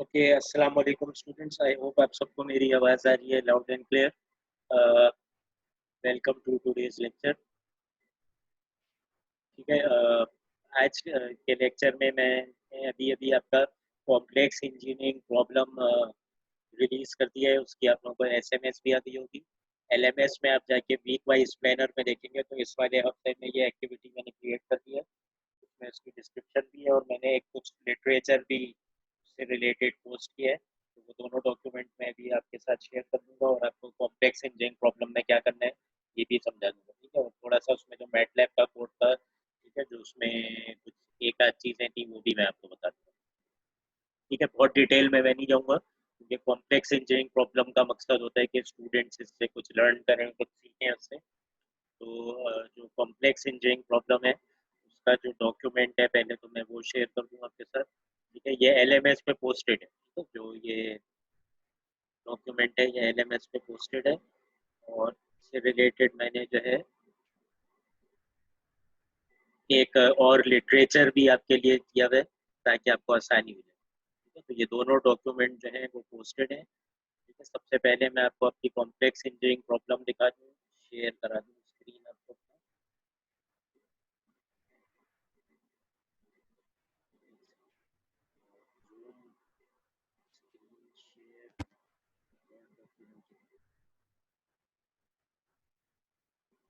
Okay, अस्सलाम वालेकुम students. I hope आप सबको मेरी आवाज़ आ रही है loud and clear. Welcome to today's lecture. ठीक है। आज के लेक्चर में मैं अभी अभी आपका कॉम्प्लेक्स इंजीनियरिंग प्रॉब्लम रिलीज कर दिया है। उसकी आप लोगों को एसएमएस भी आ गई होगी। एलएमएस में आप जाके वीक वाइज प्लानर में देखेंगे तो इस वाले हफ्ते में ये एक्टिविटी मैंने क्रिएट कर दी है। उसमें उसकी डिस्क्रिप्शन भी है और मैंने एक कुछ लिटरेचर भी उससे रिलेटेड पोस्ट किया है। तो वो दोनों डॉक्यूमेंट मैं भी आपके साथ शेयर कर दूंगा और आपको कॉम्प्लेक्स इंजीनियरिंग प्रॉब्लम में क्या करना है ये भी समझा दूंगा। ठीक है। और थोड़ा सा उसमें जो मैटलैब का कोड था, ठीक है, जो उसमें कुछ एक आध चीज़ें थी वो भी मैं आपको बता दूंगा। ठीक है। बहुत डिटेल में मैं नहीं जाऊँगा क्योंकि कॉम्प्लेक्स इंजीनियरिंग प्रॉब्लम का मकसद होता है कि स्टूडेंट्स इससे कुछ लर्न करें, कुछ सीखें उससे। तो जो कॉम्प्लेक्स इंजीनियरिंग प्रॉब्लम है उसका जो डॉक्यूमेंट है पहले तो मैं वो शेयर कर दूंगा आपके साथ। ठीक है। ये एलएमएस पे पोस्टेड है। ठीक है। जो ये डॉक्यूमेंट है ये एलएमएस पे पोस्टेड है और इससे रिलेटेड मैंने जो है एक और लिटरेचर भी आपके लिए किया हुआ है ताकि आपको आसानी हो जाए। ठीक है। तो ये दोनों डॉक्यूमेंट जो है वो पोस्टेड है। ठीक है। सबसे पहले मैं आपको अपनी कॉम्प्लेक्स इंजीनियरिंग प्रॉब्लम दिखा दूँ, शेयर करा दूँ स्क्रीन आपको।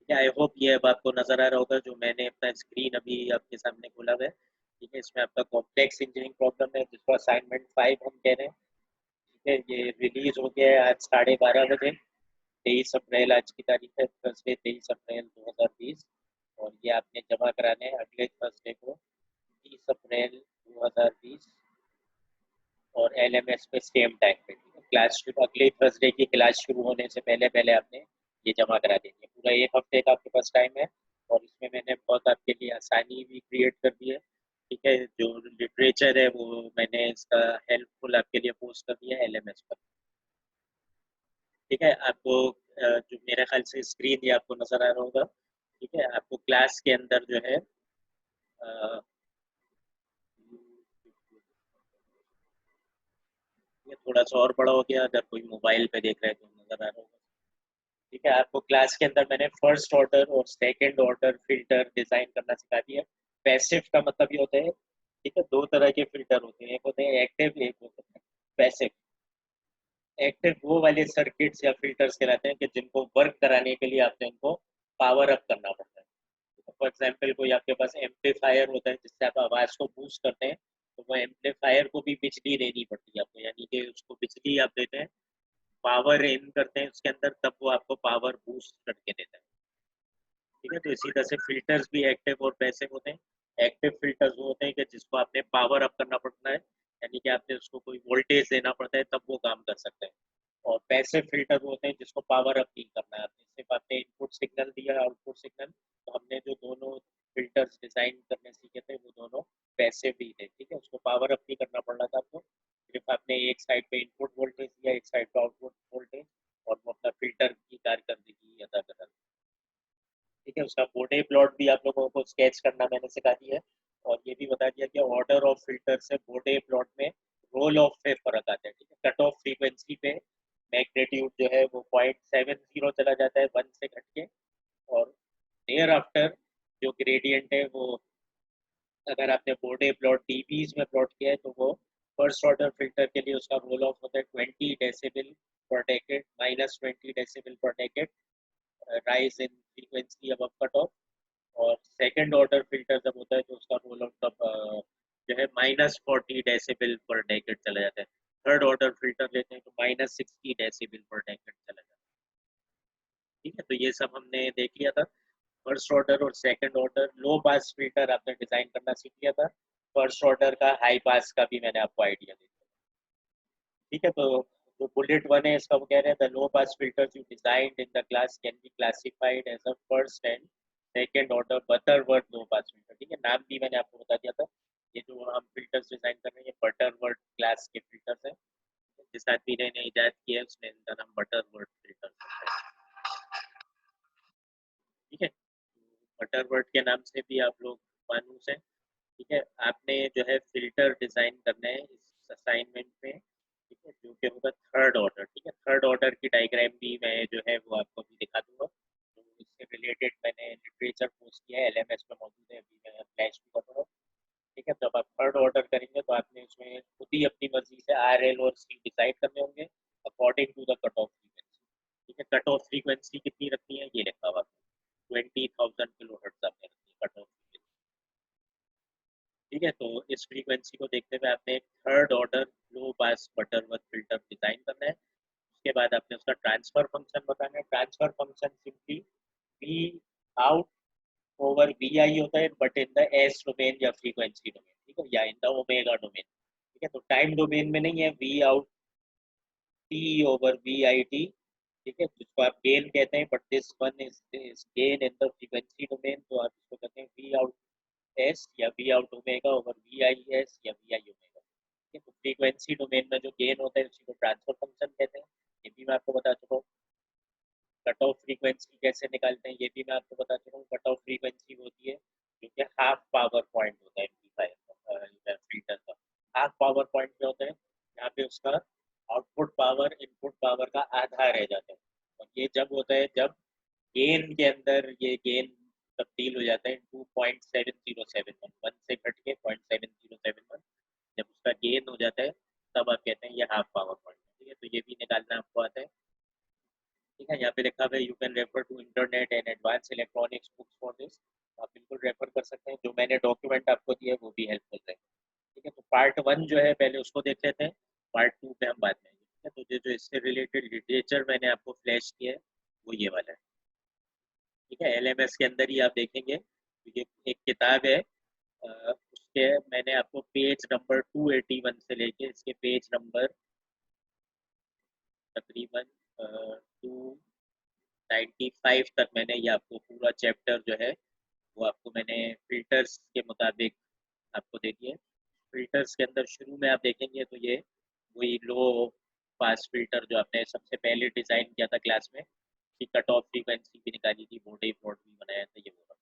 आई होप ये अब आपको नजर आ रहा होगा जो मैंने अपना स्क्रीन अभी आपके सामने खोला हुआ है। ठीक है। इसमें आपका कॉम्प्लेक्स इंजीनियरिंग प्रॉब्लम है जिसको असाइनमेंट 5 हम कह रहे हैं। ठीक है। ये रिलीज हो गया है आज 12:30 बजे। 23 अप्रैल आज की तारीख है, थर्सडे 23 अप्रैल 2020। और ये आपने जमा कराने हैं अगले थर्सडे को 30 अप्रैल 2020 और एलएमएस पे सेम टाइम पे। क्लास शुरू अगले थर्सडे की क्लास शुरू होने से पहले पहले आपने ये जमा करा देनी है। पूरा एक हफ्ते का आपके पास टाइम है और इसमें मैंने बहुत आपके लिए आसानी भी क्रिएट कर दी है। ठीक है। जो लिटरेचर है वो मैंने इसका हेल्पफुल आपके लिए पोस्ट कर दिया है एलएमएस पर। ठीक है। आपको जो मेरे ख्याल से स्क्रीन ये आपको नजर आ रहा होगा। ठीक है। आपको क्लास के अंदर जो है अ, ये थोड़ा सा और बड़ा हो गया, अगर कोई मोबाइल पे देख रहा है तो नजर आ रहा होगा। ठीक है। आपको क्लास के अंदर मैंने फर्स्ट ऑर्डर और सेकंड ऑर्डर फिल्टर डिजाइन करना सिखा दिया। पैसिव का मतलब ये होता है, ठीक है, दो तरह के फिल्टर होते हैं, एक होते हैं एक्टिव, एक होते हैं पैसिव। एक्टिव वो वाले सर्किट्स या फिल्टर्स कहलाते हैं कि जिनको वर्क कराने के लिए आपने इनको पावर अप करना पड़ता है। फॉर एग्जाम्पल कोई आपके पास एम्पलीफायर होता है जिससे आप आवाज को बूस्ट करते हैं, तो वो एम्पलीफायर को भी बिजली देनी पड़ती है आपको, यानी कि उसको बिजली आप देते हैं, पावर इन करते हैं उसके अंदर, तब वो आपको पावर बूस्ट करके देता है। ठीक है। तो इसी तरह से फिल्टर्स भी एक्टिव और पैसिव होते हैं। एक्टिव फिल्टर्स वो होते हैं कि जिसको आपने पावर अप करना पड़ता है, यानी कि आपने उसको कोई वोल्टेज देना पड़ता है तब वो काम कर सकते हैं। और पैसिव फिल्टर वो होते हैं जिसको पावर अप नहीं करना है, आपने सिर्फ आपने इनपुट सिग्नल दिया, आउटपुट सिग्नल। तो हमने जो दोनों फिल्टर्स डिजाइन करने सीखे थे वो दोनों पैसिव ही थे। ठीक है। उसको पावर अप नहीं करना पड़ रहा था आपको, सिर्फ आपने एक साइड पे इनपुट वोल्टेज दिया, एक साइड पे आउटपुट वोल्टेज, और वो अपना फिल्टर की कारकर्दगी अदा कर रहा था। ठीक है। उसका बोडे प्लॉट भी आप लोगों को स्केच करना मैंने सिखा दिया है और ये भी बता दिया कि ऑर्डर ऑफ फिल्टर से बोडे प्लॉट में रोल ऑफ पे फर्क आता है। ठीक है। कट ऑफ फ्रीक्वेंसी पे मैग्नीट्यूड जो है वो 0.70 चला जाता है 1 से घट के, और नियर आफ्टर जो ग्रेडियंट है वो, अगर आपने बोडे प्लॉट डीबीज में प्लॉट किया है तो वो फर्स्ट ऑर्डर फिल्टर के लिए उसका रोल ऑफ होता है 20 डेसिबल पर डेकेड, -20 डेसिबल पर डेकेड राइज इन फ्रीक्वेंसी अब कट ऑफ। और सेकंड ऑर्डर फिल्टर जब होता है तो उसका रोल ऑफ तब जो है -40 डेसिबल पर डेकेड चला जाता है। थर्ड ऑर्डर फिल्टर लेते हैं तो -60 डेसिबल पर डेकेड चला जाता है। ठीक है। तो ये सब हमने देख लिया था। फर्स्ट ऑर्डर और second order low pass filter आपने डिजाइन करना सीख लिया था। फर्स्ट ऑर्डर का हाई पास का भी मैंने आपको आइडिया दे दिया। ठीक है। तो जो बुलेट वन है इसका वो कह रहे हैं the low pass filter you designed in the class can be classified as a first and second order Butterworth low pass filter. ठीक है। नाम भी मैंने आपको बता दिया था। ये जो हम फिल्टर्स डिजाइन कर रहे हैं ये बटरवर्थ क्लास के फिल्टर्स हैं। जिस आदमी ने इन्हें इजाद किया है उसने इनका नाम बटरवर्थ फिल्टर है। ठीक है। बटरवर्थ के नाम से भी आप लोग मानूस हैं। ठीक है। आपने जो है फिल्टर डिजाइन करने हैं इस असाइनमेंट में, ठीक है, जो कि होगा थर्ड ऑर्डर। ठीक है, थर्ड ऑर्डर की डायग्राम भी मैं जो है वो आपको अभी दिखा दूंगा। तो इससे रिलेटेड मैंने लिटरेचर पोस्ट किया है, LMS में मौजूद है, अभी मैं फ्लैश भी कर रहा हूँ। ठीक है, जब आप थर्ड ऑर्डर करेंगे तो आपने उसमें खुद ही अपनी मर्जी से RL और C डिसाइड करने होंगे according to the cut off frequency. ठीक है, कट ऑफ फ्रीक्वेंसी कितनी रखनी है ये लिखा हुआ 20,000 किलो हर्ट्ज आपने रखनी है कट ऑफ फ्रीक्वेंसी। ठीक है, तो इस फ्रीक्वेंसी को देखते हुए आपने एक थर्ड ऑर्डर लो पास बटरवर्थ फिल्टर डिजाइन करना है। उसके बाद आपने उसका ट्रांसफर फंक्शन बताना है। Transfer function simply V out over V I होता है, but in the S domain या फ्रीक्वेंसी डोमेन, ठीक है, या इन द ओमेगा डोमेन। ठीक है, तो टाइम डोमेन में नहीं है, V out T over V I T. ठीक है, जिसको आप गेन कहते हैं, but this one is gain in the frequency domain, तो आप इसको कहते हैं वी आउट एस या V out omega over V I S या वी आई ओमेगा। ठीक है, तो फ्रीक्वेंसी डोमेन में जो गेन होता है उसी को ट्रांसफर फंक्शन कहते हैं। ये भी मैं आपको बता चुका हूँ। कट ऑफ फ्रीक्वेंसी कैसे निकालते हैं ये भी मैं आपको बता चुका हूँ। कट ऑफ फ्रीक्वेंसी होती है जो कि हाफ पावर पॉइंट होता है एम्पलीफायर फिल्टर का। हाफ पावर पॉइंट क्या होता है, यहाँ पे उसका आउटपुट पावर इनपुट पावर का आधा रह जाता है। और ये जब होता है जब गेन के अंदर ये गेन तब्दील हो जाता है 2.7071, वन से घट के 0.7071, जब उसका गेन हो जाता है तब आप कहते हैं ये हाफ पावर पॉइंट। ठीक है, तो ये भी निकालना आपको आता है। ठीक है, यहाँ पे लिखा हुआ है you can refer to internet and advance electronics books for this. आप बिल्कुल रेफर कर सकते हैं, जो मैंने डॉक्यूमेंट आपको दिया है वो भी हेल्पफुल है। ठीक है, तो पार्ट 1 जो है पहले उसको देख लेते हैं, पार्ट 2 पे हम बाद में आएंगे। ठीक है, तो ये जो इससे रिलेटेड लिटरेचर मैंने आपको फ्लैश किया है वो ये वाला है। ठीक है, LMS के अंदर ही आप देखेंगे तो ये एक किताब है, उसके मैंने आपको पेज नंबर 281 से लेके इसके पेज नंबर तकरीबन 295 तक मैंने ये आपको पूरा चैप्टर जो है वो आपको मैंने फिल्टर्स के मुताबिक आपको दे दिए। फिल्टर्स के अंदर शुरू में आप देखेंगे तो ये वही लो पास फिल्टर जो आपने सबसे पहले डिजाइन किया था क्लास में, कि कट ऑफ फ्रीक्वेंसी भी निकाली थी, बोडे प्लॉट भी बनाया था, ये बोला।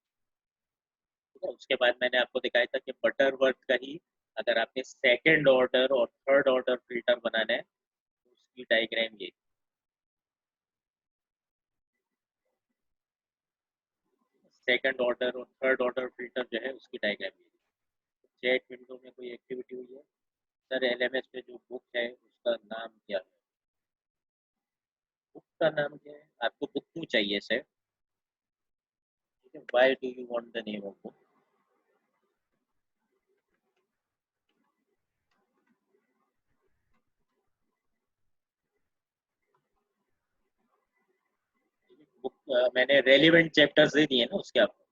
ठीक है, उसके बाद मैंने आपको दिखाया था कि बटर वर्थ का ही अगर आपने सेकेंड ऑर्डर और थर्ड ऑर्डर फिल्टर बनाना है तो उसकी डायग्राम ये। सेकेंड ऑर्डर और थर्ड ऑर्डर फिल्टर जो है उसकी डायग्राम ये। चैट विंडो में कोई एक्टिविटी हुई है सर? LMS पे जो बुक है उसका नाम क्या है? बुक का नाम क्या है? आपको बुक क्यों चाहिए सर? ठीक है, why do you want the name of book? Book मैंने रेलिवेंट चैप्टर्स दे दिए ना उसके आपको।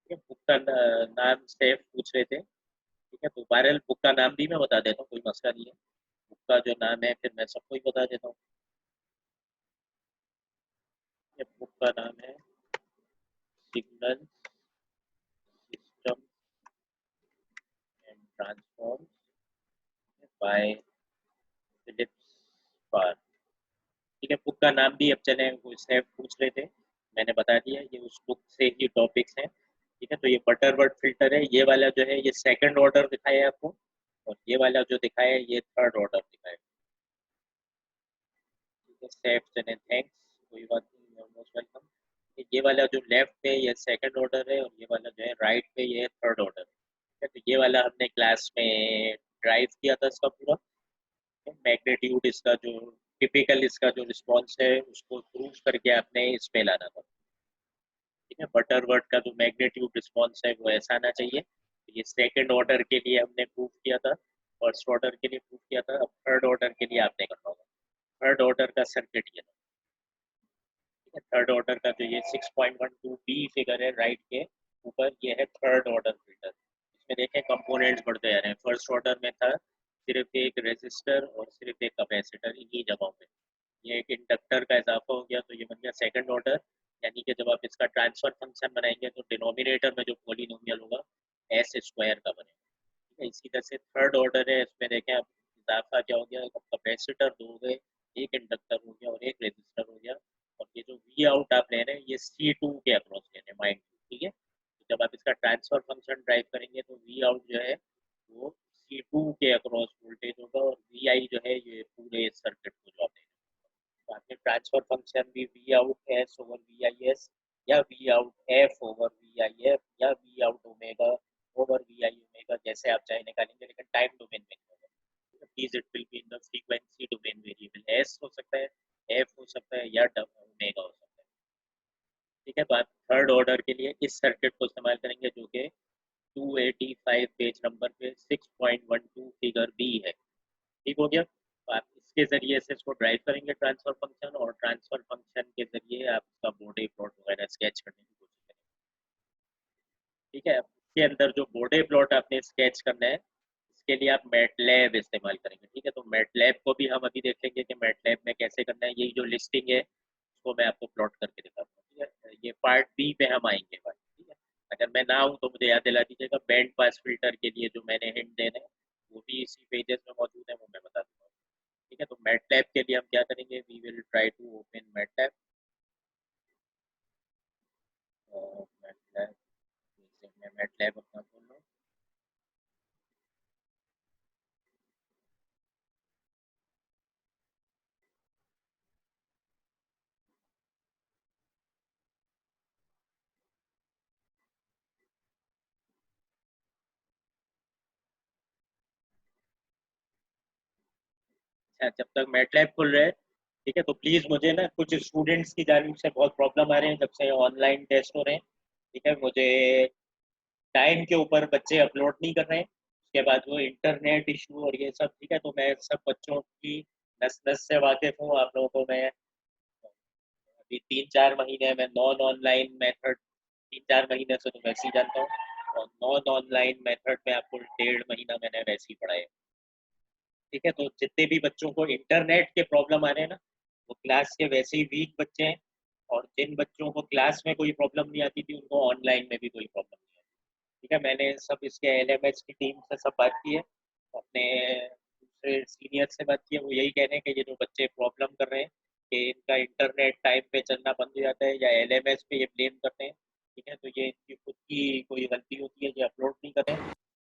ठीक है, बुक का नाम सेफ पूछ रहे थे। ठीक है, तो बहरहाल बुक का नाम भी मैं बता देता हूँ, कोई मसला नहीं है। बुक का जो नाम है फिर मैं सबको ही बता देता हूँ। ये बुक का नाम है signal system and transform by Phillips Parr. ठीक है, बुक का नाम भी अब चले वो सेफ पूछ रहे थे, मैंने बता दिया ये उस बुक से ही टॉपिक्स हैं। ठीक है, तो ये बटरवर्थ फिल्टर है, ये वाला जो है ये सेकंड ऑर्डर दिखाया है आपको, और ये वाला जो दिखाया है ये थर्ड ऑर्डर दिखाया है। ठीक है, सेफ चले, थैंक्स, कोई बात नहीं, मोस्ट वेलकम। ये वाला जो लेफ्ट पे ये सेकंड ऑर्डर है और ये वाला जो है राइट पे ये थर्ड ऑर्डर है। तो ये वाला हमने क्लास में ड्राइव किया था इसका पूरा मैग्नीट्यूड, इसका जो टिपिकल इसका जो रिस्पॉन्स है उसको प्रूव करके आपने इस पे लाना था। ठीक है, बटरवर्थ का जो मैग्नीट्यूड रिस्पॉन्स है वो ऐसा आना चाहिए। तो ये सेकंड ऑर्डर के लिए हमने प्रूव किया था, फर्स्ट ऑर्डर के लिए प्रूव किया था, अब थर्ड ऑर्डर के लिए आपने करना होगा। थर्ड ऑर्डर का सर्किट ये था। ठीक है, थर्ड ऑर्डर का जो ये 6.12 बी फिगर है राइट के ऊपर, ये है थर्ड ऑर्डर फिल्टर। इसमें देखें कंपोनेंट्स बढ़ते जा रहे हैं। फर्स्ट ऑर्डर में था सिर्फ एक रेजिस्टर और सिर्फ एक कैपेसिटर इन्हीं जगहों पे, ये एक इंडक्टर का इजाफा हो गया तो ये बन गया सेकंड ऑर्डर। यानी कि जब आप इसका ट्रांसफर फंक्शन बनाएंगे तो डिनोमिनेटर में जो पॉलिनोमियल होगा एस स्क्वायर का बनेगा। ठीक है, इसी तरह से थर्ड ऑर्डर है, इसमें देखें आप इजाफा क्या हो गया, कैपेसिटर दो हो गए, एक इंडक्टर हो गया और एक रेजिस्टर हो गया। और ये जो वी आउट आप ले रहे हैं ये C2 के अक्रॉस ले रहे हैं, माइंड। ठीक है, तो जब आप इसका ट्रांसफर फंक्शन ड्राइव करेंगे तो वी आउट जो है वो C2 के अक्रॉस वोल्टेज VI जो है ये पूरे सर्किट को जॉब देगा। तो आपने ट्रांसफर फंक्शन भी V out S over V I S या V out F over V I F या V out omega over V I omega, जैसे आप चाहे निकालेंगे, लेकिन टाइम डोमेन में नहीं होगा। Please it will be in the frequency domain variable, S हो सकता है, एफ हो सकता है या ओमेगा हो सकता है। ठीक है, तो आप थर्ड ऑर्डर के लिए इस सर्किट को इस्तेमाल करेंगे जो कि 285 पेज नंबर पे 6.12 फिगर बी है। ठीक हो गया। तो आप इसके जरिए से इसको ड्राइव करेंगे ट्रांसफर फंक्शन, और ट्रांसफर फंक्शन के जरिए आप इसका बॉडी प्लॉट वगैरह स्केच करने की कोशिश करेंगे। ठीक है, इसके अंदर जो बॉडी प्लॉट आपने स्केच करना है इसके लिए आप मैटलैब इस्तेमाल करेंगे। ठीक है, तो मैटलैब को भी हम अभी देख लेंगे कि मैटलैब में कैसे करना है। यही जो लिस्टिंग है उसको मैं आपको प्लॉट करके दिखाता हूँ। ठीक है, ये पार्ट बी पे हम आएंगे भाई। ठीक है, अगर मैं ना हूँ तो मुझे याद दिला दीजिएगा। बैंड पास फिल्टर के लिए जो मैंने हिंट देने हैं वो भी इसी पेजेस में मौजूद है, वो मैं बता दूंगा। ठीक है, तो मैटलैब के लिए हम क्या करेंगे, we will try to open MATLAB. MATLAB, मैं मैटलैब अपना खोल रहा हूँ। अच्छा, जब तक मैटलैब खुल रहा है, ठीक है, तो प्लीज़ मुझे ना कुछ स्टूडेंट्स की जानिब से बहुत प्रॉब्लम आ रहे हैं जब से ऑनलाइन टेस्ट हो रहे हैं। ठीक है, मुझे टाइम के ऊपर बच्चे अपलोड नहीं कर रहे हैं, उसके बाद वो इंटरनेट इशू और ये सब। ठीक है, तो मैं सब बच्चों की नस नस से वाकिफ हूँ। आप लोगों को मैं अभी 3-4 महीने में नॉन ऑनलाइन मेथड, 3-4 महीने से तो वैसे ही जानता हूँ, और नॉन ऑनलाइन मेथड में आपको 1.5 महीना मैंने वैसे ही पढ़ाया। ठीक है, तो जितने भी बच्चों को इंटरनेट के प्रॉब्लम आ रहे हैं ना, वो क्लास के वैसे ही वीक बच्चे हैं, और जिन बच्चों को क्लास में कोई प्रॉब्लम नहीं आती थी उनको ऑनलाइन में भी कोई प्रॉब्लम नहीं आती। ठीक है, मैंने सब इसके LMS की टीम से सब बात की है, अपने दूसरे सीनियर से बात की है। वो यही कह रहे हैं कि ये जो बच्चे प्रॉब्लम कर रहे हैं कि इनका इंटरनेट टाइम पे चलना बंद हो जाता है, या LMS पे ये ब्लेम करते हैं। ठीक है, तो ये इनकी खुद की कोई गलती होती है, ये अपलोड नहीं कर रहे हैं।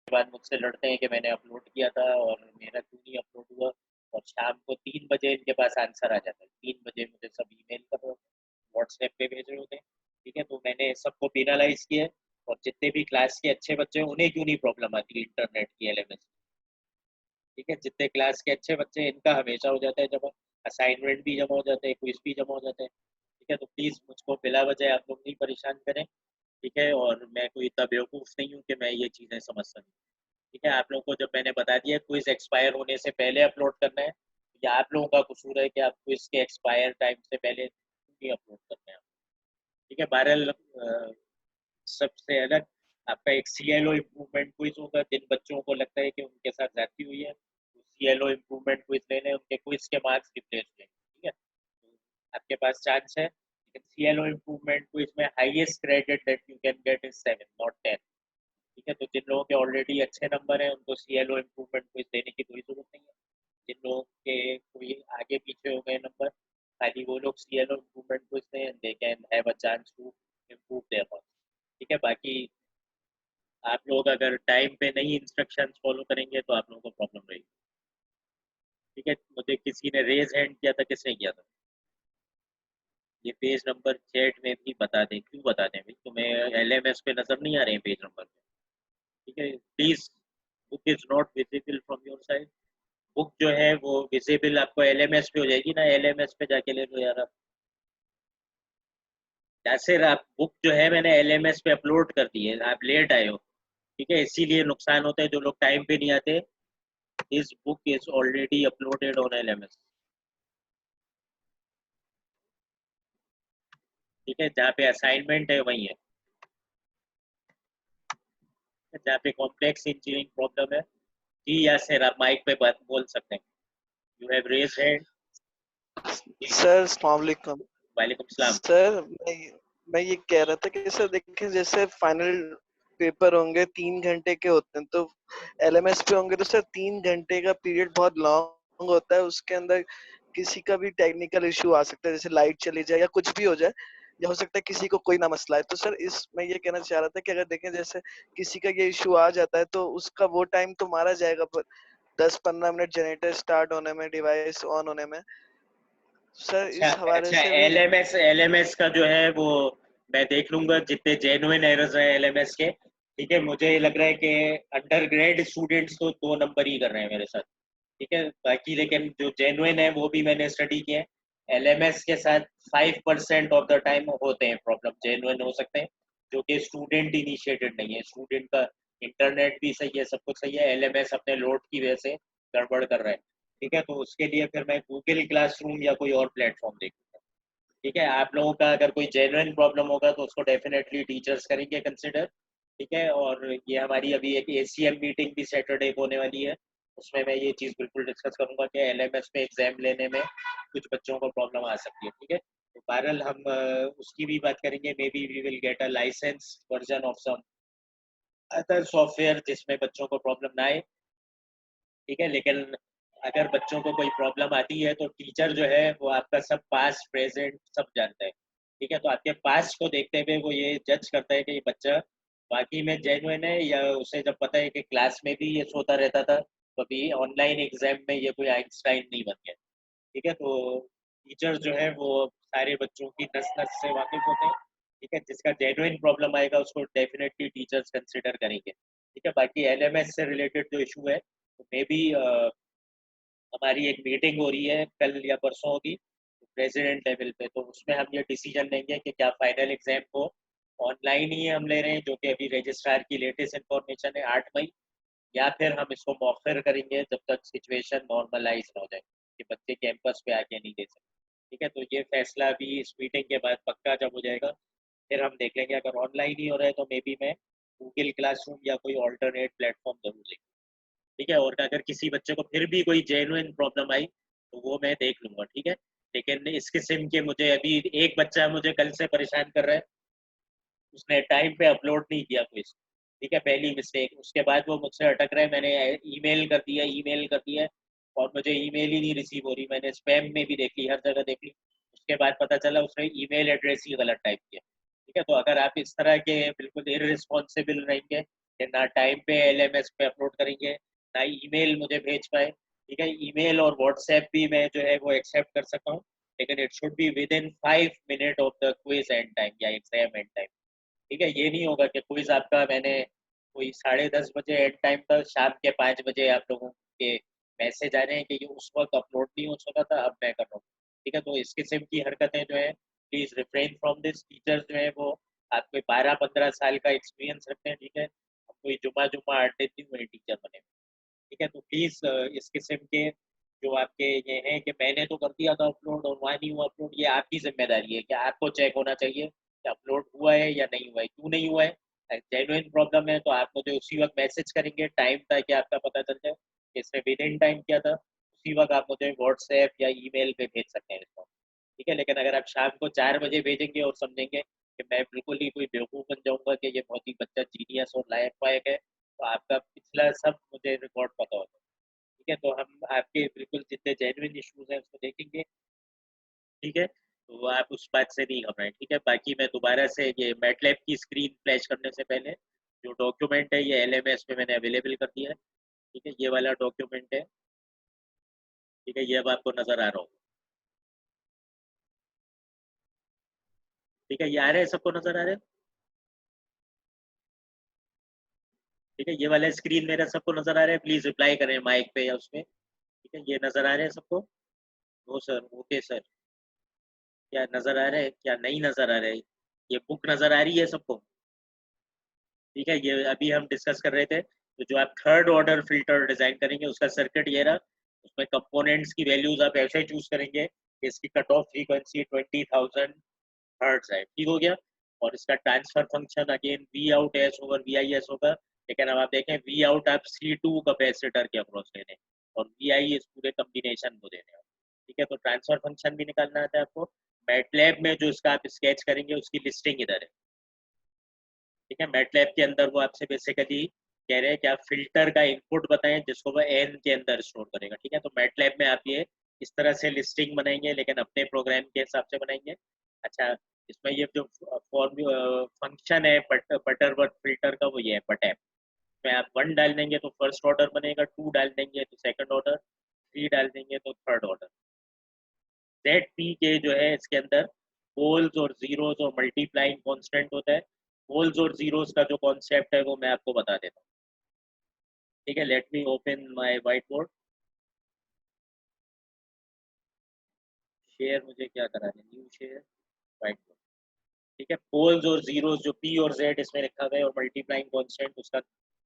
बाद मुझसे लड़ते हैं कि मैंने अपलोड किया था और मेरा क्यों नहीं अपलोड हुआ, और शाम को 3 बजे इनके पास आंसर आ जाता है। 3 बजे मुझे सब ईमेल कर रहे होते हैं, व्हाट्सएप पे भेज रहे होते हैं। ठीक है, तो मैंने सबको पेनलाइज किया है, और जितने भी क्लास के अच्छे बच्चे हैं उन्हें क्यों नहीं प्रॉब्लम आती इंटरनेट की, LMS। ठीक है, जितने क्लास के अच्छे बच्चे हैं इनका हमेशा हो जाता है जमा, असाइनमेंट भी जमा हो जाते हैं, क्विज भी जमा हो जाते हैं। ठीक है, तो प्लीज़ मुझको बिला वजह आप लोग नहीं परेशान करें। ठीक है, और मैं कोई इतना बेवकूफ़ नहीं हूँ कि मैं ये चीज़ें समझ सकूँ। ठीक है, आप लोगों को जब मैंने बता दिया क्विज एक्सपायर होने से पहले अपलोड करना है, या आप लोगों का कसूर है कि आप क्विज के एक्सपायर टाइम से पहले नहीं अपलोड करते हैं। ठीक है, बहरहाल सबसे अलग आपका एक CLO इम्प्रूवमेंट क्विज होगा। जिन बच्चों को लगता है कि उनके साथ ज्यादती हुई है, तो CLO इम्प्रूवमेंट क्विज लेने, उनके क्विज के मार्क्स रिप्लेस लेंगे। ठीक है, तो आपके पास चांस है, लेकिन CLO इम्प्रूवमेंट क्विज में highest credit that you can get is 7 not 10। ठीक है, तो जिन लोगों के ऑलरेडी अच्छे नंबर हैं उनको CLO इम्प्रूवमेंट क्विज देने की कोई जरूरत नहीं है। जिन लोगों के कोई आगे पीछे हो गए नंबर, खाली वो लोग CLO इम्प्रूवमेंट क्विज दें, they can have a chance to improve their marks. ठीक है, बाकी आप लोग अगर टाइम पे नहीं इंस्ट्रक्शंस फॉलो करेंगे तो आप लोगों को प्रॉब्लम रहेगी। ठीक है, मुझे किसी ने रेज हैंड किया था, किसने किया था? ये पेज नंबर चैट में भी बता दें, क्यों बता दें भाई, तुम्हें LMS पे नजर नहीं आ रहे हैं पेज नंबर पे? ठीक है, please, book is not visible from your side. Book जो है वो विजिबल आपको LMS पे हो जाएगी ना, LMS पे जाके ले लो यार आप। जैसे आप बुक जो है मैंने LMS पे अपलोड कर दी है, आप लेट आए हो। ठीक है, इसीलिए नुकसान होता है जो लोग टाइम पे नहीं आते। This book is already uploaded on LMS। ठीक है, जहाँ पे असाइनमेंट है वही है, जहाँ पे कॉम्प्लेक्स इंजीनियरिंग प्रॉब्लम है। जी यासिर, आप माइक पे बात बोल सकते हैं। You have raise hand. जी जी। सर अस्सलाम वालेकुम। वालेकुम सलाम। सर मैं ये कह रहा था कि सर देखिए जैसे फाइनल पेपर होंगे 3 घंटे के होते हैं, तो LMS पे होंगे तो सर 3 घंटे का पीरियड बहुत लॉन्ग होता है। उसके अंदर किसी का भी टेक्निकल इशू आ सकता है, जैसे लाइट चली जाए या कुछ भी हो जाए, या हो सकता है किसी को कोई ना मसला है। तो सर इस मैं ये कहना चाह रहा था कि अगर देखें जैसे किसी का ये इशू आ जाता है तो उसका वो टाइम तो मारा जाएगा, पर 10-15 मिनट जनरेटर स्टार्ट होने में, डिवाइस ऑन होने में। सर अच्छा इस हवाले अच्छा, से भी एलएमएस का जो है वो मैं देख लूंगा जितने जेन्युइन एरर्स हैं एलएमएस के। ठीक है, मुझे लग रहा है कि अंडर ग्रेड स्टूडेंट्स तो 2 नंबर ही कर रहे हैं मेरे साथ। ठीक है, बाकी लेकिन जो जेन्युइन है वो भी मैंने स्टडी किया है। एलएमएस के साथ 5% ऑफ द टाइम होते हैं प्रॉब्लम, जेन्युइन हो सकते हैं, जो कि स्टूडेंट इनिशिएटेड नहीं है। स्टूडेंट का इंटरनेट भी सही है, सब कुछ सही है, एलएमएस अपने लोड की वजह से गड़बड़ कर रहा है। ठीक है, तो उसके लिए फिर मैं गूगल क्लासरूम या कोई और प्लेटफॉर्म देखूंगा। ठीक है, आप लोगों का अगर कोई जेन्युइन प्रॉब्लम होगा तो उसको डेफिनेटली टीचर्स करेंगे कंसिडर। ठीक है, और ये हमारी अभी एक एसीएम मीटिंग भी सैटरडे को होने वाली है, उसमें मैं ये चीज़ बिल्कुल डिस्कस करूंगा कि एलएमएस में एग्जाम लेने में कुछ बच्चों को प्रॉब्लम आ सकती है। ठीक है, तो बहरहाल हम उसकी भी बात करेंगे। Maybe we will get a license version of some other software जिसमें बच्चों को प्रॉब्लम ना आए। ठीक है, लेकिन अगर बच्चों को कोई प्रॉब्लम आती है तो टीचर जो है वो आपका सब पास्ट प्रेजेंट सब जानता है। ठीक है, तो आपके पास्ट को देखते हुए वो ये जज करता है कि ये बच्चा वाकई में जेन्युइन है, या उसे जब पता है कि क्लास में भी ये सोता रहता था तो अभी ऑनलाइन एग्जाम में ये कोई आइंस्टाइन नहीं बन गया। ठीक है, तो टीचर जो है वो सारे बच्चों की नस नस से वाकिफ होते हैं। ठीक है, जिसका जेन्युइन प्रॉब्लम आएगा उसको डेफिनेटली टीचर्स कंसिडर करेंगे। ठीक है, बाकी एलएमएस से रिलेटेड जो इशू है तो मे बी हमारी एक मीटिंग हो रही है कल या परसों होगी प्रेसिडेंट लेवल पे, तो उसमें हम ये डिसीजन लेंगे कि क्या फाइनल एग्जाम को ऑनलाइन ही हम ले रहे हैं, जो कि अभी रजिस्ट्रार की लेटेस्ट इन्फॉर्मेशन है 8 मई, या फिर हम इसको मौखर करेंगे जब तक सिचुएशन नॉर्मलाइज ना हो जाए कि बच्चे कैंपस पे आके नहीं दे सकते। ठीक है, तो ये फैसला भी इस मीटिंग के बाद पक्का जब हो जाएगा फिर हम देख लेंगे। अगर ऑनलाइन ही हो रहा है तो मे बी मैं गूगल क्लासरूम या कोई ऑल्टरनेट प्लेटफॉर्म जरूर लेंगे। ठीक है, और अगर किसी बच्चे को फिर भी कोई जेन्युइन प्रॉब्लम आई तो वो मैं देख लूंगा। ठीक है, लेकिन इस किस्म के मुझे अभी एक बच्चा मुझे कल से परेशान कर रहा है, उसने टाइम पे अपलोड नहीं किया क्विज। ठीक है, पहली मिस्टेक। उसके बाद वो मुझसे अटक रहा है, मैंने ईमेल कर दिया है और मुझे ईमेल ही नहीं रिसीव हो रही। मैंने स्पैम में भी देख ली, हर जगह देख ली, उसके बाद पता चला उसने ईमेल एड्रेस ही गलत टाइप किया। ठीक है, तो अगर आप इस तरह के बिल्कुल इररिस्पॉन्सिबल रहेंगे कि ना टाइम पे एलएमएस पे अपलोड करेंगे ना ईमेल मुझे भेज पाए। ठीक है, ईमेल और व्हाट्सएप भी मैं जो है वो एक्सेप्ट कर सकता हूँ, लेकिन it should be with in 5 minute of the quiz and time या एग्जाम एंड टाइम। ठीक है, ये नहीं होगा कि क्विज आपका मैंने कोई 10:30 बजे एंड टाइम था, शाम के 5 बजे आप लोगों के मैसेज आ रहे हैं कि ये उस वक्त अपलोड नहीं हो सका था, अब मैं कर रहा हूँ। ठीक है, तो इस किस्म की हरकतें जो है please refrain from this. Teachers जो है वो आपके 12-15 साल का एक्सपीरियंस रखते हैं। ठीक है, हम कोई जुमा जुमा अड्डे नहीं हुए टीचर बने। ठीक है, तो प्लीज इस किस्म के जो आपके ये हैं कि मैंने तो कर दिया था अपलोड और वहाँ नहीं हुआ अपलोड, ये आपकी जिम्मेदारी है कि आपको चेक होना चाहिए कि अपलोड हुआ है या नहीं हुआ है, क्यों नहीं हुआ है। जेन्युइन प्रॉब्लम है तो आप मुझे उसी वक्त मैसेज करेंगे, टाइम था कि आपका पता चल जाए कि इसने विद इन टाइम किया था, उसी वक्त आप मुझे व्हाट्सएप या ईमेल पे भेज सकते हैं रिस्पॉन्स। ठीक है, लेकिन अगर आप शाम को 4 बजे भेजेंगे और समझेंगे कि मैं बिल्कुल ही कोई बेवकूफ़ बन जाऊंगा कि ये बहुत ही बच्चा जीनियस और लायक फायक है, तो आपका पिछला सब मुझे रिकॉर्ड पता होता है। ठीक है, तो हम आपके बिल्कुल जितने जेन्युइन इश्यूज हैं उसको देखेंगे। ठीक है, तो आप उस बात से नहीं घबराएं। ठीक है, बाकी मैं दोबारा से ये मैटलैब की स्क्रीन फ्लैश करने से पहले जो डॉक्यूमेंट है ये एलएमएस पे मैंने अवेलेबल कर दिया है। ठीक है, ये वाला डॉक्यूमेंट है। ठीक है, ये अब आपको नजर आ रहा होगा। ठीक है, ये आ रहे हैं, सबको नजर आ रहे हैं। ठीक है, ये वाला स्क्रीन मेरा सबको नजर आ रहा है, प्लीज रिप्लाई करें माइक पे या उसमें। ठीक है, ये नजर आ रहे हैं सबको। No sir, okay sir. क्या नजर आ रहा है, क्या नहीं नजर आ रहा है? ये बुक नजर आ रही है सबको? ठीक है, ये अभी हम डिस्कस कर रहे थे, तो जो आप थर्ड ऑर्डर फिल्टर डिजाइन करेंगे उसका सर्किट ये रहा। उसमें कंपोनेंट्स की वैल्यूज आप ऐसे चूज करेंगे कि इसकी कट ऑफ फ्रीक्वेंसी 20,000 हर्ट्ज है। ठीक हो गया, और इसका transfer function again V out S over V I S होगा। लेकिन अब आप देखें वी आउट आप C2 कैपेसिटर के अक्रॉस ले रहे हैं और वी आई इस पूरे कम्बिनेशन को दे रहे हैं। ठीक है, तो ट्रांसफर फंक्शन भी निकालना आता है आपको। मैटलैब में जो इसका आप स्केच करेंगे उसकी लिस्टिंग इधर है। ठीक है, मैटलैब के अंदर वो आपसे बेसिकली कह रहे हैं कि आप फिल्टर का इनपुट बताएं जिसको वो एन के अंदर स्टोर करेगा। ठीक है, तो मैटलैब में आप ये इस तरह से लिस्टिंग बनाएंगे लेकिन अपने प्रोग्राम के हिसाब से बनाएंगे। अच्छा, इसमें ये जो फॉर्म फंक्शन है बटरवर्थ फिल्टर का वो ये है बटैप। इसमें आप 1 डाल देंगे तो फर्स्ट ऑर्डर बनेगा, 2 डाल देंगे तो सेकंड ऑर्डर, 3 डाल देंगे तो थर्ड ऑर्डर। जेड पी के जो है इसके अंदर पोल्स और जीरोस और मल्टीप्लाइंग कांस्टेंट होता है। पोल्स और जीरोस का जो कॉन्सेप्ट है वो मैं आपको बता देता हूँ। ठीक है, let me open my white board. Share मुझे क्या कराना है, न्यू शेयर, व्हाइट बोर्ड। ठीक है, पोल्स और जीरोस जो पी और जेड इसमें लिखा हुआ है और मल्टीप्लाइंग कांस्टेंट, उसका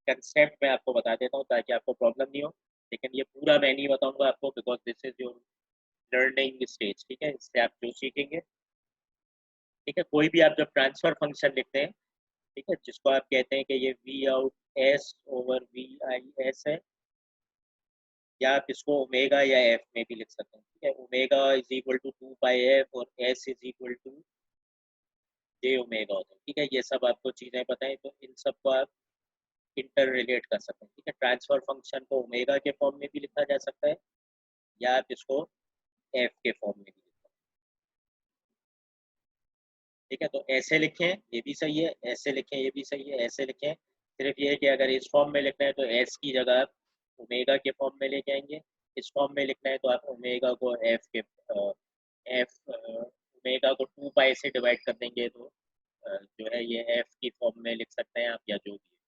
कंसेप्ट मैं आपको बता देता हूँ ताकि आपको प्रॉब्लम नहीं हो। लेकिन ये पूरा मैं नहीं बताऊंगा आपको, because this is your learning stage. ठीक है, इससे आप जो सीखेंगे। ठीक है, कोई भी आप जब ट्रांसफर फंक्शन लिखते हैं, ठीक है, जिसको आप कहते हैं कि ये V out S over V I S है, या आप इसको ओमेगा या एफ में भी लिख सकते हैं। ठीक है, omega is equal to 2 pi F और S is equal to J omega होता है। ठीक है, ये सब आपको चीज़ें पता है, तो इन सब को आप इंटर रिलेट कर सकते हैं। ठीक है, ट्रांसफर फंक्शन को ओमेगा के फॉर्म में भी लिखा जा सकता है, या आप इसको एफ के फॉर्म में भी लिख सकते हैं। ठीक है, तो ऐसे लिखें ये भी सही है, ऐसे लिखें ये भी सही है, ऐसे लिखें। सिर्फ ये है कि अगर इस फॉर्म में लिखना है तो एस की जगह आप ओमेगा के फॉर्म में लेके आएंगे, इस फॉर्म में लिखना है तो आप ओमेगा को एफ के एफ ओमेगा को 2 पाई से डिवाइड कर देंगे तो जो है ये एफ की फॉर्म में लिख सकते हैं आप, या जो भी है।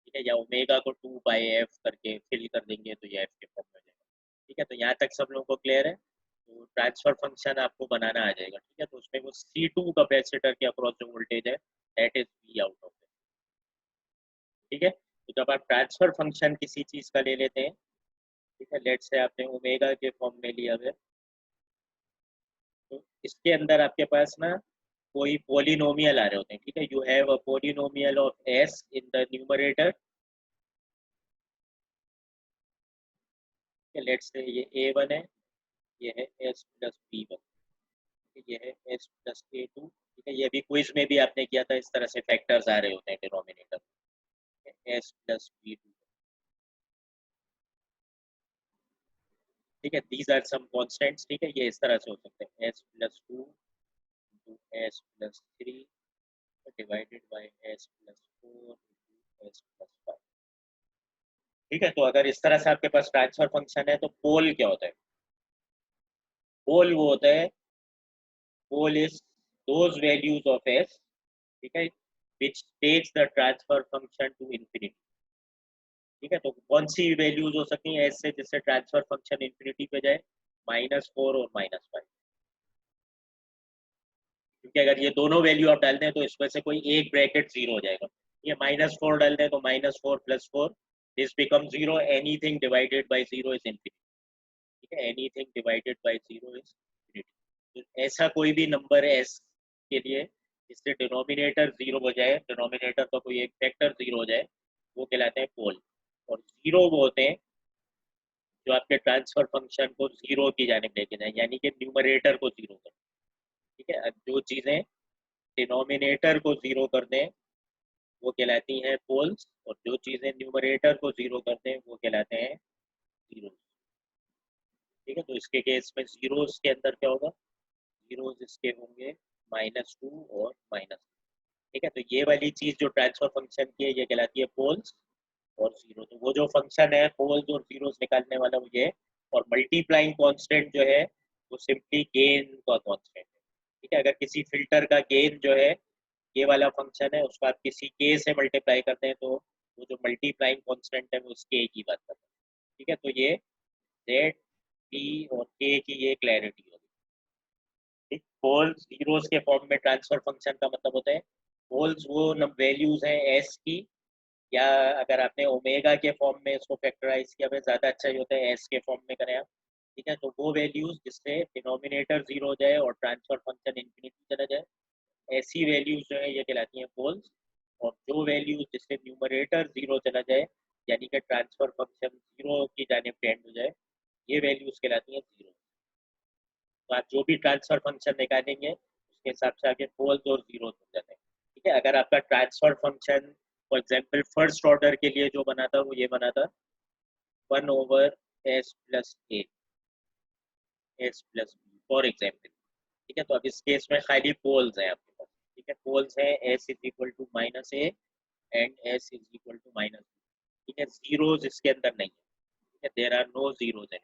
ठीक है, या ओमेगा को 2 पाई एफ करके फिल कर देंगे तो ये एफ के फॉर्म में हो जाएगा। ठीक है, तो यहाँ तक सब लोगों को क्लियर है। तो ट्रांसफर फंक्शन आपको बनाना आ जाएगा। ठीक है, तो उसमें वो C2 कैपेसिटर के अक्रॉस जो वोल्टेज है that is V out of it. ठीक है, तो जब आप ट्रांसफर फंक्शन किसी चीज का ले लेते हैं, ठीक है, लेट से आपने ओमेगा के फॉर्म में लिया है, तो इसके अंदर आपके पास ना कोई पोलिनोमियल आ रहे होते हैं। ठीक है, you have a polynomial of S in the numerator. Let say ये A1 है, ये है एस प्लस B1, ये है एस प्लस A2। ठीक है, ये भी क्विज में भी आपने किया था, इस तरह से फैक्टर्स आ रहे होते हैं डिनोमिनेटर, एस प्लस B2। ठीक है, दीज आर सम कॉन्स्टेंट्स। ठीक है, ये इस तरह से हो सकते हैं, S plus 2 into S plus 3 divided by S plus 4 into S plus 5। ठीक है, तो अगर इस तरह से आपके पास ट्रांसफर फंक्शन है तो पोल क्या होता है? पोल वो होता है, pole is those values of S, ठीक है, which takes the transfer function to infinity। ठीक है, तो कौन सी वैल्यूज हो सकती हैं एस से जिससे ट्रांसफर फंक्शन इंफिनिटी पे जाए? -4 और -5। क्योंकि अगर ये दोनों वैल्यू आप डाल दें तो इसमें से कोई एक ब्रैकेट जीरो हो जाएगा। ये -4 डाल दें तो -4 + 4 this become zero, anything divided by zero is infinity. ठीक है, anything divided by zero is infinity. तो ऐसा कोई भी नंबर है एस के लिए जिससे डिनोमिनेटर जीरो हो जाए, डिनोमिनेटर का कोई एक फैक्टर जीरो हो जाए, वो कहलाते हैं पोल। और जीरो वो होते हैं जो आपके ट्रांसफर फंक्शन को जीरो की जानिब लेके जाए, यानी कि न्यूमरेटर को जीरो कर। ठीक है, जो चीज़ें डिनोमिनेटर को जीरो कर दें वो कहलाती हैं पोल्स, और जो चीज़ें न्यूमरेटर को जीरो कर दें वो कहलाते हैं जीरो। ठीक है, तो इसके केस में जीरोस के अंदर क्या होगा? जीरोस इसके होंगे -2 और -। ठीक है, तो ये वाली चीज़ जो ट्रांसफर फंक्शन की है ये कहलाती है पोल्स और जीरो। तो वो जो फंक्शन है पोल्स और जीरोस निकालने वाला वो ये है। और मल्टीप्लाइंग कांस्टेंट जो है वो सिंपली गेन का कांस्टेंट है। ठीक है, अगर किसी फिल्टर का गेन जो है ये वाला फंक्शन है, उसको आप किसी के से मल्टीप्लाई करते हैं तो वो जो मल्टीप्लाइंग कांस्टेंट है वो उस के की बात करता है। ठीक है, तो ये जेड पी और के की ये क्लैरिटी होगी। ठीक, पोल्स जीरोस के फॉर्म में ट्रांसफर फंक्शन का मतलब होता है पोल्स वो वैल्यूज हैं एस की, या अगर आपने ओमेगा के फॉर्म में इसको फैक्टराइज किया है ज़्यादा अच्छा ही होता है, एस के फॉर्म में करें आप। ठीक है, तो वो वैल्यूज जिससे डिनोमिनेटर जीरो हो जाए और ट्रांसफर फंक्शन इंफिनिटी चला जाए, ऐसी वैल्यूज जो है ये कहलाती हैं पोल्स। और जो वैल्यूज जिससे न्यूमरेटर जीरो चला जाए, यानी कि ट्रांसफर फंक्शन जीरो की जानिब टेंड हो जाए, ये वैल्यूज कहलाती हैं जीरो। तो आप जो भी ट्रांसफर फंक्शन निकालेंगे उसके हिसाब से आगे पोल्स और जीरो हो जाते हैं। ठीक है, अगर आपका transfer function for example first order के लिए जो बना था वो ये बना था 1/s+a, s+b फॉर एग्जाम्पल। ठीक है, तो अब इस केस में खाली पोल्स हैं आपके पास। ठीक है, पोल्स है s = -a and s = -b। ठीक है, जीरोज इसके अंदर नहीं है, ठीक है, there are no zeros in it,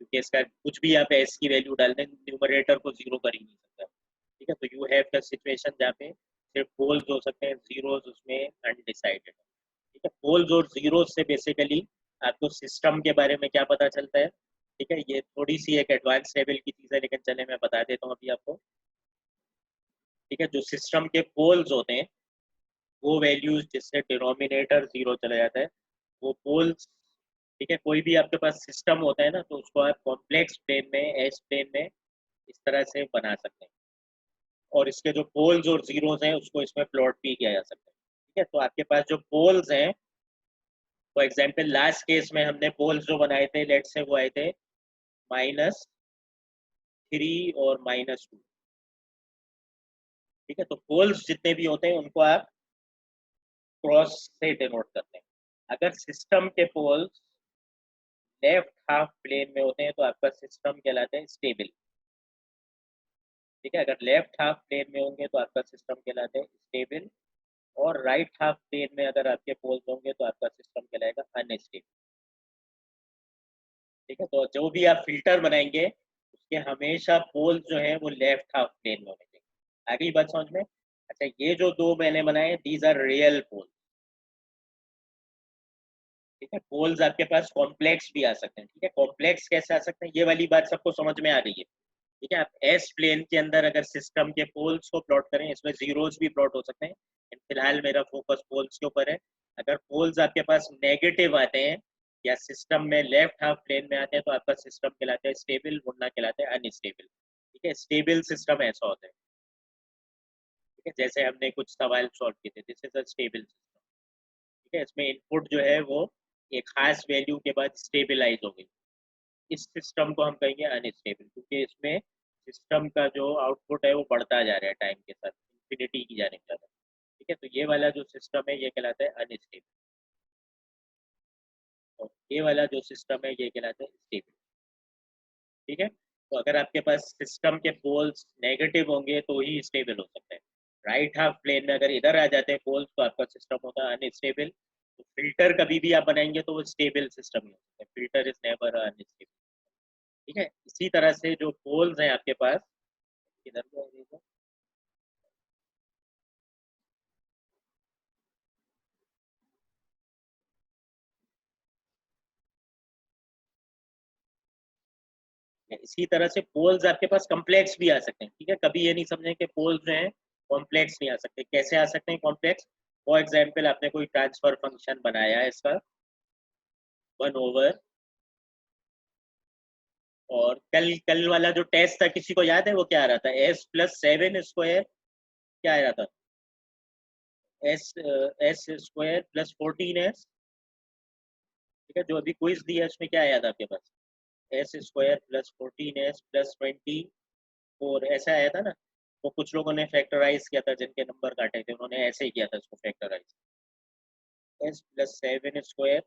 क्योंकि इसका कुछ भी आप एस की वैल्यू डाल दें न्यूमरेटर को जीरो कर ही नहीं सकता, ठीक है। तो यू हैव द सिचुएशन जहाँ पे सिर्फ पोल्स हो सकते हैं, जीरोज उसमें अनडिसाइडेड, ठीक है। पोल्स और जीरोज से बेसिकली आपको सिस्टम के बारे में क्या पता चलता है, ठीक है। ये थोड़ी सी एक एडवांस लेवल की चीज़ है, लेकिन चले मैं बता देता हूँ अभी आपको, ठीक है। जो सिस्टम के पोल्स होते हैं वो वैल्यूज जिससे डिनोमिनेटर जीरो चला जाता है, वो पोल्स, ठीक है। कोई भी आपके पास सिस्टम होता है ना, तो उसको आप कॉम्प्लेक्स प्लेन में, एस प्लेन में इस तरह से बना सकते हैं, और इसके जो पोल्स और जीरोस हैं उसको इसमें प्लॉट भी किया जा सकता है, ठीक है। तो आपके पास जो पोल्स हैं, फॉर एग्जाम्पल लास्ट केस में हमने पोल्स जो बनाए थे, लेट से वो आए थे -3 और -2, ठीक है। तो पोल्स जितने भी होते हैं उनको आप क्रॉस से डिनोट करते हैं। अगर सिस्टम के पोल्स लेफ्ट हाफ प्लेन में होते हैं तो आपका सिस्टम कहलाता है स्टेबल, ठीक है। अगर लेफ्ट हाफ प्लेन में होंगे तो आपका सिस्टम कहलाता है स्टेबल, और राइट हाफ प्लेन में अगर आपके पोल्स होंगे तो आपका सिस्टम कहलाएगा अनस्टेबल, ठीक है। तो जो भी आप फिल्टर बनाएंगे उसके हमेशा पोल्स जो है वो लेफ्ट हाफ प्लेन में होने चाहिए। आगे बात समझ में? अच्छा, ये जो दो मैंने बनाए दीज आर रियल पोल्स, ठीक है। पोल्स आपके पास कॉम्प्लेक्स भी आ सकते हैं, ठीक है। कॉम्प्लेक्स कैसे आ सकते हैं, ये वाली बात सबको समझ में आ रही है, ठीक है। आप एस प्लेन के अंदर अगर सिस्टम के पोल्स को प्लॉट करें, इसमें जीरोस भी प्लॉट हो सकते हैं, फिलहाल मेरा फोकस पोल्स के ऊपर है। अगर पोल्स आपके पास नेगेटिव आते हैं या सिस्टम में लेफ्ट हाफ प्लेन में आते हैं तो आपका सिस्टम कहलाता है स्टेबल, वरना कहलाता है अनस्टेबल, ठीक है। स्टेबल सिस्टम ऐसा होता है, ठीक है, जैसे हमने कुछ सवाल सॉल्व किए थे, this is a stable system, ठीक है। इसमें इनपुट जो है वो एक खास वैल्यू के बाद स्टेबलाइज हो गई, इस सिस्टम को हम कहेंगे अनस्टेबल, क्योंकि इसमें सिस्टम का जो आउटपुट है वो बढ़ता जा रहा है टाइम के साथ, इंफिनिटी की जाने जा रहा है, ठीक है। तो ये वाला जो सिस्टम है ये कहलाता है अनस्टेबल, और ये वाला जो सिस्टम है ये कहलाता है स्टेबल, ठीक है। तो अगर आपके पास सिस्टम के पोल्स नेगेटिव होंगे तो ही स्टेबल हो सकता है। राइट हाफ प्लेन में अगर इधर आ जाते हैं पोल्स तो आपका सिस्टम होता है अनस्टेबल। तो फिल्टर कभी भी आप बनाएंगे तो वो स्टेबल सिस्टम ही होता है, फिल्टर इज नेवर अनस्टेबल, ठीक है। इसी तरह से जो पोल्स हैं आपके पास, इधर को इसी तरह से पोल्स आपके पास कॉम्प्लेक्स भी आ सकते हैं, ठीक है। कभी ये नहीं समझें कि पोल्स जो हैं कॉम्प्लेक्स नहीं आ सकते, कैसे आ सकते हैं कॉम्प्लेक्स? फॉर एग्जाम्पल आपने कोई ट्रांसफर फंक्शन बनाया है इसका 1/, और कल कल वाला जो टेस्ट था किसी को याद है वो क्या आ रहा था? S+7 स्क्वायर क्या आ रहा था? S² + 14S, ठीक है। जो अभी क्विज दिया है उसमें क्या आया था आपके पास? S² + 14S + 24 ऐसा आया था ना। तो कुछ लोगों ने फैक्टराइज किया था, जिनके नंबर काटे थे उन्होंने ऐसे ही किया था इसको फैक्टराइज, S+7 स्क्वायर,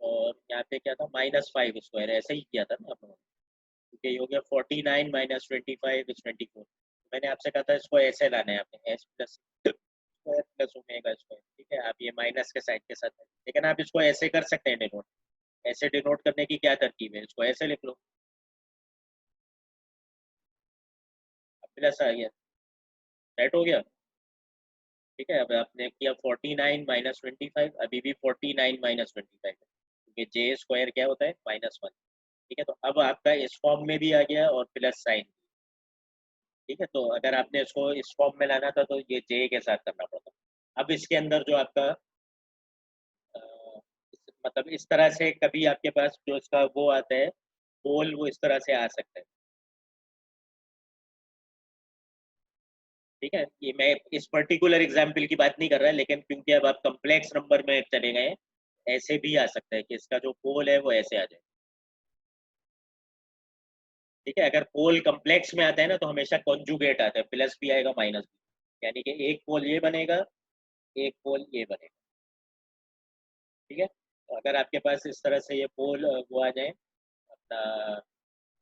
और यहाँ पे क्या था -5 स्क्वायर, ऐसे ही किया था ना आप लोगों ने, क्योंकि ये हो गया 49 - 25 = 24। मैंने आपसे कहा था इसको ऐसे लाना है आपने, S+² + ω², ठीक है। आप ये माइनस के साइड के साथ है, लेकिन आप इसको ऐसे कर सकते हैं डिनोट। ऐसे डिनोट करने की क्या तरकीब है, इसको ऐसे लिख लो, प्लस आ गया, सेट हो गया, ठीक है। अब आपने किया 49 - 25, अभी भी 49 - 25 है, क्योंकि J² क्या होता है -1, ठीक है। तो अब आपका इस फॉर्म में भी आ गया और प्लस साइन, ठीक है। तो अगर आपने इसको इस फॉर्म में लाना था तो ये J के साथ करना पड़ता। अब इसके अंदर जो आपका अ, मतलब इस तरह से कभी आपके पास जो इसका वो आता है पोल, वो इस तरह से आ सकता है, ठीक है। ये मैं इस पर्टिकुलर एग्जाम्पल की बात नहीं कर रहा, लेकिन क्योंकि अब आप कम्प्लेक्स नंबर में चले गए, ऐसे भी आ सकता है कि इसका जो पोल है वो ऐसे आ जाए, ठीक है। अगर पोल कम्प्लेक्स में आता है ना तो हमेशा कॉन्जुगेट आता है, प्लस भी आएगा माइनस भी, यानी कि एक पोल ये बनेगा, एक पोल ये बनेगा, ठीक है। तो अगर आपके पास इस तरह से ये पोल वो आ जाए अपना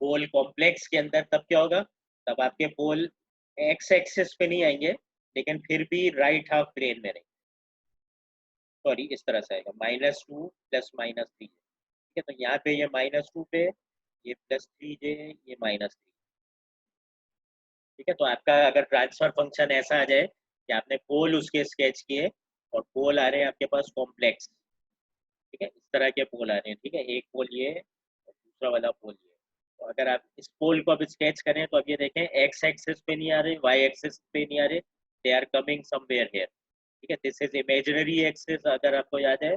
पोल कॉम्प्लेक्स के अंदर, तब क्या होगा? तब आपके पोल एक्स एक्सिस पे नहीं आएंगे, लेकिन फिर भी राइट हाफ प्लेन में रहेंगे, सॉरी इस तरह से आएगा -2 प्लस -3, ठीक है। तो यहाँ पे ये -2 पे ये +3j, ये -3, ठीक है। तो आपका अगर ट्रांसफर फंक्शन ऐसा आ जाए कि आपने पोल उसके स्केच किए और पोल आ रहे हैं आपके पास कॉम्प्लेक्स, ठीक है, इस तरह के पोल आ रहे हैं, ठीक है, एक पोल ये और दूसरा वाला पोल ये। तो अगर आप इस पोल को अब स्केच करें तो अब ये देखें एक्स एक्सिस पे नहीं आ रहे, वाई एक्सिस पे नहीं आ रहे, they are coming somewhere here, ठीक है। दिस इज इमेजिनरी एक्सिस अगर आपको याद है,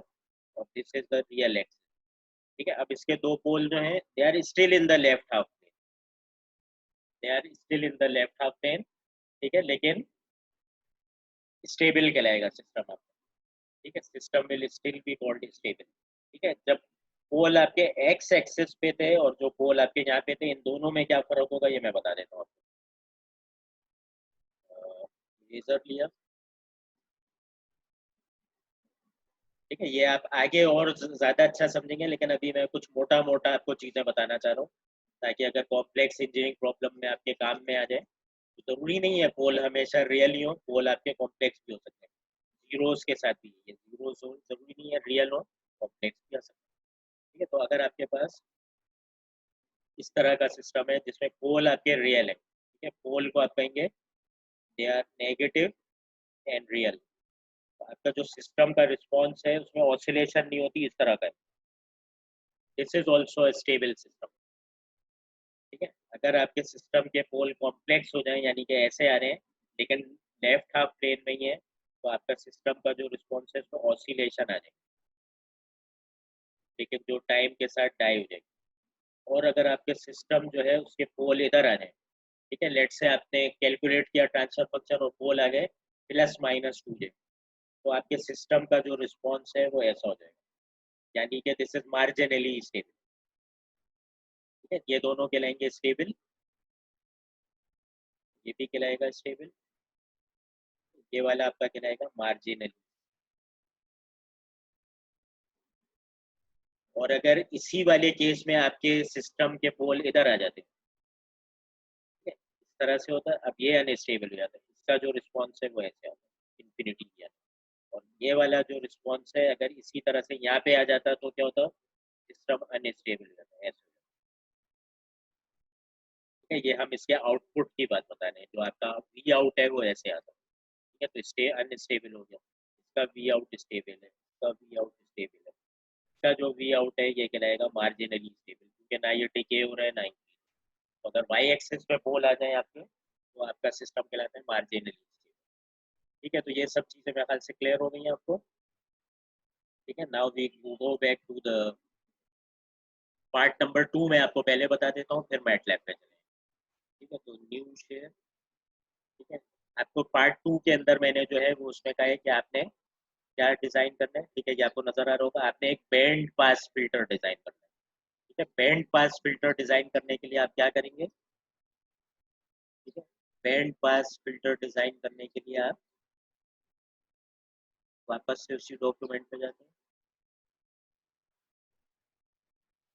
और this is the real axis, ठीक है। अब इसके दो पोल जो हैं they are still in the left half plane, they are still in the left half plane, ठीक है, लेकिन स्टेबल कहलाएगा सिस्टम आपका, ठीक है। System will still be called stable, ठीक है। जब पोल आपके एक्स एक्सिस पे थे और जो पोल आपके यहाँ पे थे, इन दोनों में क्या फर्क होगा ये मैं बता देता हूँ आपको। लेजर लिया, ठीक है, ये आप आगे और ज्यादा अच्छा समझेंगे, लेकिन अभी मैं कुछ मोटा मोटा आपको चीजें बताना चाह रहा हूँ, ताकि अगर कॉम्प्लेक्स इंजीनियरिंग प्रॉब्लम में आपके काम में आ जाए। तो जरूरी नहीं है पोल हमेशा रियल ही हो, पोल आपके कॉम्प्लेक्स भी हो सकते हैं, जीरोस के साथ भी है, जीरोस हो जरूरी नहीं है रियल हो, कॉम्प्लेक्स भी आ सकते हैं, ठीक है। तो अगर आपके पास इस तरह का सिस्टम है जिसमें पोल आपके रियल है, ठीक है, पोल को आप कहेंगे they are negative and real, तो आपका जो सिस्टम का रिस्पॉन्स है उसमें ऑसिलेशन नहीं होती, इस तरह का है। This is also a stable system, ठीक है। अगर आपके सिस्टम के पोल कॉम्प्लेक्स हो जाए, यानी कि ऐसे आ रहे हैं लेकिन लेफ्ट हाफ प्लेन में ही है, तो आपका सिस्टम का जो रिस्पॉन्स है उसमें ऑसिलेशन आ जाएगी, लेकिन जो टाइम के साथ डाई हो जाएगी। और अगर आपके सिस्टम जो है उसके पोल इधर आ जाए, ठीक है, लेट से आपने कैलकुलेट किया ट्रांसफर फंक्शन और पोल आ गए +-2j, तो आपके सिस्टम का जो रिस्पॉन्स है वो ऐसा हो जाएगा, यानी कि दिस इज मार्जिनली स्टेबल, ठीक है। ये दोनों कहलाएंगे स्टेबल, ये भी कहलाएगा स्टेबल, ये वाला आपका कहलाएगा मार्जिनली। और अगर इसी वाले केस में आपके सिस्टम के पोल इधर आ जाते, ठीक है, इस तरह से होता है, अब ये अनस्टेबल हो जाता है, इसका जो रिस्पॉन्स है वो ऐसे आता है, इन्फिनिटी किया। और ये वाला जो रिस्पॉन्स है अगर इसी तरह से यहाँ पे आ जाता तो क्या होता, सिस्टम अनस्टेबल हो जाता है, ऐसे हो जाता है, ठीक है। ये हम इसके आउटपुट की बात बता रहे हैं, जो आपका वी आउट है वो ऐसे आता है, ठीक है। तो स्टे अनस्टेबल हो गया, इसका वी आउट स्टेबल है, इसका वी आउट स्टेबल है, इसका जो वी आउट है ये कहलाएगा मार्जिनली स्टेबल, क्योंकि ना ये टिके हो रहा है ना ही। तो अगर वाई एक्सिस पे पोल आ जाए आपके, तो आपका सिस्टम कहलाता है मार्जिनली स्टेबल, ठीक है। तो ये सब चीज़ें मेरे ख्याल से क्लियर हो गई हैं आपको, ठीक है। Now we go back to the part number 2, मैं आपको पहले बता देता हूँ, फिर मैटलैब पे चलें, ठीक है। तो न्यू शेयर, ठीक है। आपको पार्ट 2 के अंदर मैंने जो है वो उसमें कहा है कि आपने क्या डिज़ाइन करना है, ठीक है। ये आपको नज़र आ रहा होगा, आपने एक बैंड पास फिल्टर डिज़ाइन करना है, ठीक है। बैंड पास फिल्टर डिज़ाइन करने के लिए आप क्या करेंगे, ठीक है। बैंड पास फिल्टर डिज़ाइन करने के लिए आप वापस से उसी डॉक्यूमेंट पे जाते हैं,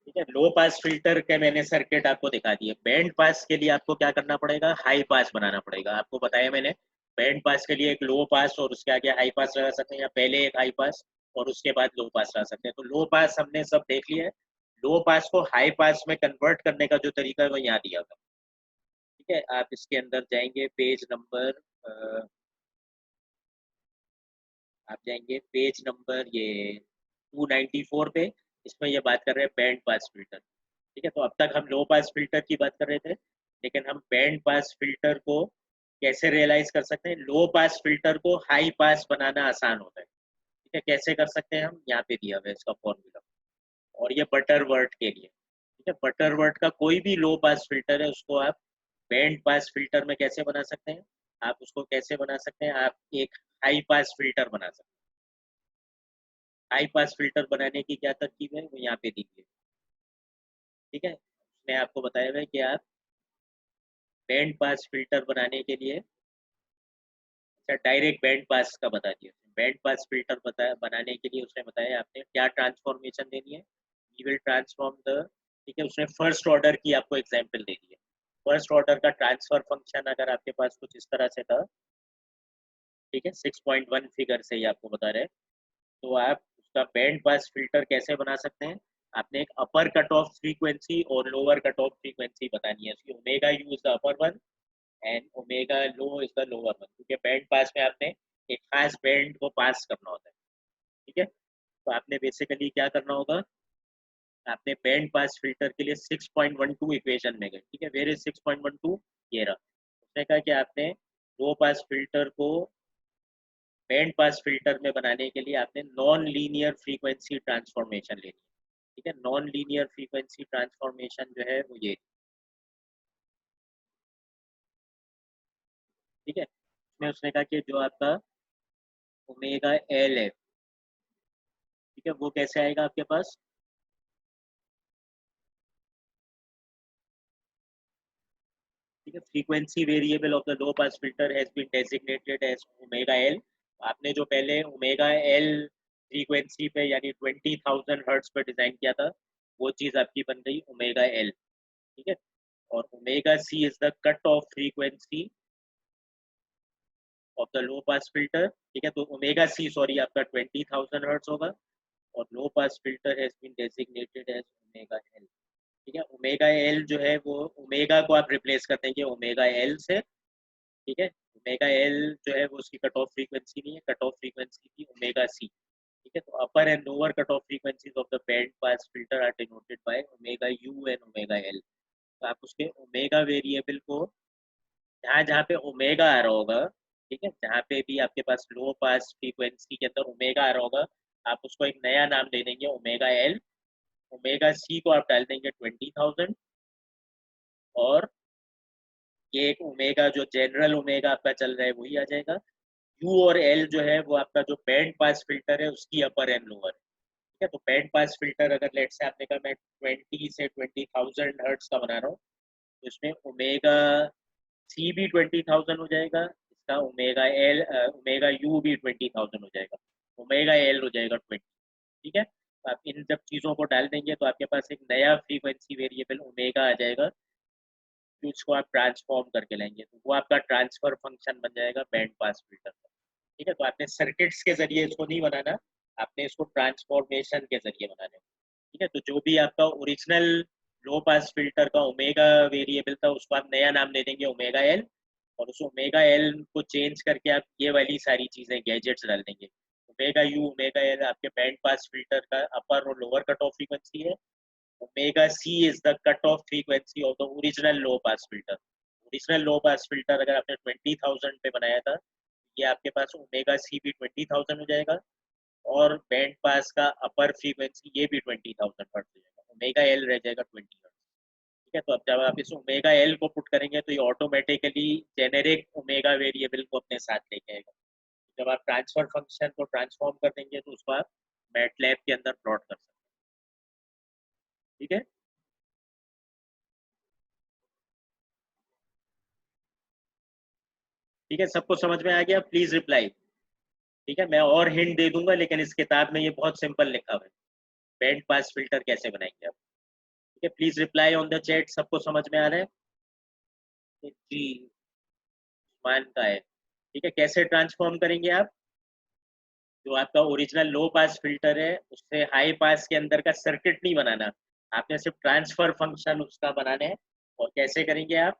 ठीक है। लो पास फिल्टर के मैंने सर्किट आपको दिखा दिए, बैंड पास के लिए आपको क्या करना पड़ेगा, हाई पास बनाना पड़ेगा। आपको बताया मैंने, बैंड पास के लिए एक लो पास और उसके आगे हाई पास लगा सकते हैं, या पहले एक हाई पास और उसके बाद लो पास लगा सकते हैं। तो लो पास हमने सब देख लिया है, लो पास को हाई पास में कन्वर्ट करने का जो तरीका है वो यहाँ दिया था, ठीक है। आप इसके अंदर जाएंगे पेज नंबर, आप जाएंगे पेज नंबर ये 294 पे, इसमें ये बात कर रहे हैं बैंड पास फिल्टर, ठीक है। तो अब तक हम लो पास फिल्टर की बात कर रहे थे, लेकिन हम बैंड पास फिल्टर को कैसे रियलाइज कर सकते हैं, लो पास फिल्टर को हाई पास बनाना आसान होता है, ठीक है। कैसे कर सकते हैं हम, यहाँ पे दिया हुआ है इसका फॉर्मूला, और ये बटर वर्ट के लिए, ठीक है। बटर वर्ट का कोई भी लो पास फिल्टर है उसको आप बैंड पास फिल्टर में कैसे बना सकते हैं, आप उसको कैसे बना सकते हैं, आप एक हाई पास फिल्टर बना सकते हैं। हाई पास फिल्टर बनाने की क्या तरकीब है वो यहाँ पे दीजिए, ठीक है। उसने आपको बताया हुआ है कि आप बैंड पास फिल्टर बनाने के लिए, अच्छा डायरेक्ट बैंड पास का बता दिया, बैंड पास फिल्टर बनाने के लिए उसने बताया आपने क्या ट्रांसफॉर्मेशन देनी है, यू विल ट्रांसफॉर्म द, ठीक है। उसने फर्स्ट ऑर्डर की आपको एग्जांपल दे दी है, फर्स्ट ऑर्डर का ट्रांसफर फंक्शन अगर आपके पास कुछ इस तरह से था, ठीक है, 6.1 फिगर से ही आपको बता रहे हैं, तो आप उसका बैंड पास फिल्टर कैसे बना सकते हैं? आपने एक अपर कट ऑफ फ्रीक्वेंसी और लोअर कट ऑफ फ्रीक्वेंसी बतानी है। उसकी omega you is the upper one and omega low is the lower one, क्योंकि बैंड पास में आपने एक खास बैंड को पास करना होता है। ठीक है, तो आपने बेसिकली क्या करना होगा, आपने बैंड पास फिल्टर के लिए 6.12 इक्वेशन में गए। ठीक है, वेर इज 6.12, ये रहा। उसने कहा कि आपने लो पास फिल्टर को बैंड पास फिल्टर में बनाने के लिए आपने नॉन लीनियर फ्रीक्वेंसी ट्रांसफॉर्मेशन लेनी है। ठीक है, नॉन लीनियर फ्रीक्वेंसी ट्रांसफॉर्मेशन जो है वो ये। ठीक है, उसमें उसने कहा कि जो आपका ओमेगा एल है, ठीक है, वो कैसे आएगा आपके पास? ठीक है, frequency variable of the low pass filter has been designated as omega L. आपने जो पहले ओमेगा एल फ्रीक्वेंसी पे यानी 20,000 हर्ट्ज पे डिजाइन किया था, वो चीज आपकी बन गई ओमेगा एल। ठीक है, और omega C is the cut off frequency of the low pass filter. ठीक है, तो ओमेगा सी सॉरी आपका 20,000 हर्ट्ज होगा, और low pass filter has been designated as omega L. ठीक है, ओमेगा एल जो है वो ओमेगा को आप रिप्लेस कर देंगे ओमेगा एल से। ठीक है, ओमेगा एल जो है वो उसकी कट ऑफ फ्रीक्वेंसी नहीं है, कट ऑफ फ्रीक्वेंसी थी ओमेगा सी। ठीक है, तो upper and lower cut off frequencies of the band pass filter are denoted by omega U and omega L. तो आप उसके ओमेगा वेरिएबल को जहाँ जहाँ पे ओमेगा आ रहा होगा, ठीक है, जहाँ पे भी आपके पास लो पास फ्रीक्वेंसी के अंदर ओमेगा आ रहा होगा, आप उसको एक नया नाम दे देंगे ओमेगा एल। ओमेगा सी को आप डाल देंगे 20,000, और ये एक ओमेगा जो जनरल ओमेगा आपका चल रहा है वही आ जाएगा। यू और एल जो है वो आपका जो बैंड पास फिल्टर है उसकी अपर एंड लोअर है। ठीक है, तो बैंड पास फिल्टर अगर लेट से आपने कहा मैं 20,000 हर्ट्ज का बना रहा हूँ, तो इसमें ओमेगा सी भी 20,000 हो जाएगा, इसका ओमेगा एल ओमेगा यू भी 20,000 हो जाएगा, ओमेगा एल हो जाएगा 20। ठीक है, तो आप इन जब चीज़ों को डाल देंगे तो आपके पास एक नया फ्रीक्वेंसी वेरिएबल ओमेगा आ जाएगा, तो इसको आप ट्रांसफॉर्म करके लेंगे तो वो आपका ट्रांसफर फंक्शन बन जाएगा बैंड पास फिल्टर का। ठीक है, तो आपने सर्किट्स के जरिए इसको नहीं बनाना, आपने इसको ट्रांसफॉर्मेशन के जरिए बनाना है। ठीक है, तो जो भी आपका ओरिजिनल लो पास फिल्टर का ओमेगा वेरिएबल था उसको आप नया नाम दे देंगे ओमेगा एल, और उस ओमेगा एल को चेंज करके आप ये वाली सारी चीजें गैजेट्स डाल देंगे। ओमेगा यू ओमेगा एल आपके बैंड पास फिल्टर का अपर और लोअर कट ऑफ फ्रीक्वेंसी है। Omega C is the cut off frequency of the original low pass filter. Original low pass filter अगर आपने 20,000 पे बनाया था, ये आपके पास ओमेगा सी भी 20,000 हो जाएगा, और बैंड पास का अपर फ्रीक्वेंसी ये भी 20,000 हर्ट्ज हो जाएगा, ओमेगा एल रह जाएगा 20 हर्ट्ज। ठीक है, तो अब जब आप इस ओमेगा एल को पुट करेंगे तो ये ऑटोमेटिकली जेनेरिक ओमेगा वेरिएबल को अपने साथ लेके आएगा। जब आप ट्रांसफर फंक्शन को ट्रांसफॉर्म कर देंगे तो उसको आप मैटलैब के अंदर प्लॉट कर सकते हैं। ठीक है, ठीक है, सबको समझ में आ गया? Please reply. ठीक है, मैं और हिंट दे दूंगा, लेकिन इस किताब में ये बहुत सिंपल लिखा हुआ है, बैंड पास फिल्टर कैसे बनाएंगे आप। ठीक है, please reply on the chat, सबको समझ में आ रहा है? जी, मान का है। ठीक है, कैसे ट्रांसफॉर्म करेंगे आप? जो आपका ओरिजिनल लो पास फिल्टर है उससे हाई पास के अंदर का सर्किट नहीं बनाना, आपने सिर्फ ट्रांसफर फंक्शन उसका बनाना है। और कैसे करेंगे आप?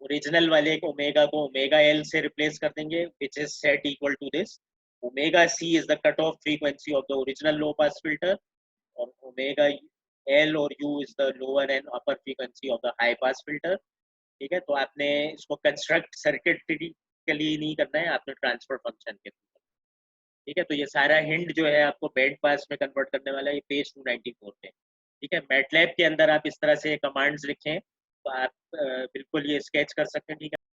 ओरिजिनल वाले ओमेगा को ओमेगा एल से रिप्लेस कर देंगे, which is set equal to this omega C is the cut off frequency of the original low pass filter, और ओमेगा एल और U is the lower and upper frequency of the high pass filter. ठीक है, तो आपने इसको construct circuitry नहीं करना है, आपने ट्रांसफर फंक्शन के थ्रू। ठीक है, तो ये सारा हिंट जो है आपको बैंड पास में कन्वर्ट करने वाला है, ये पेज 294 पे। ठीक है, मैटलैब के अंदर आप इस तरह से कमांड्स लिखें तो आप बिल्कुल ये स्केच कर सकते हैं। ठीक है।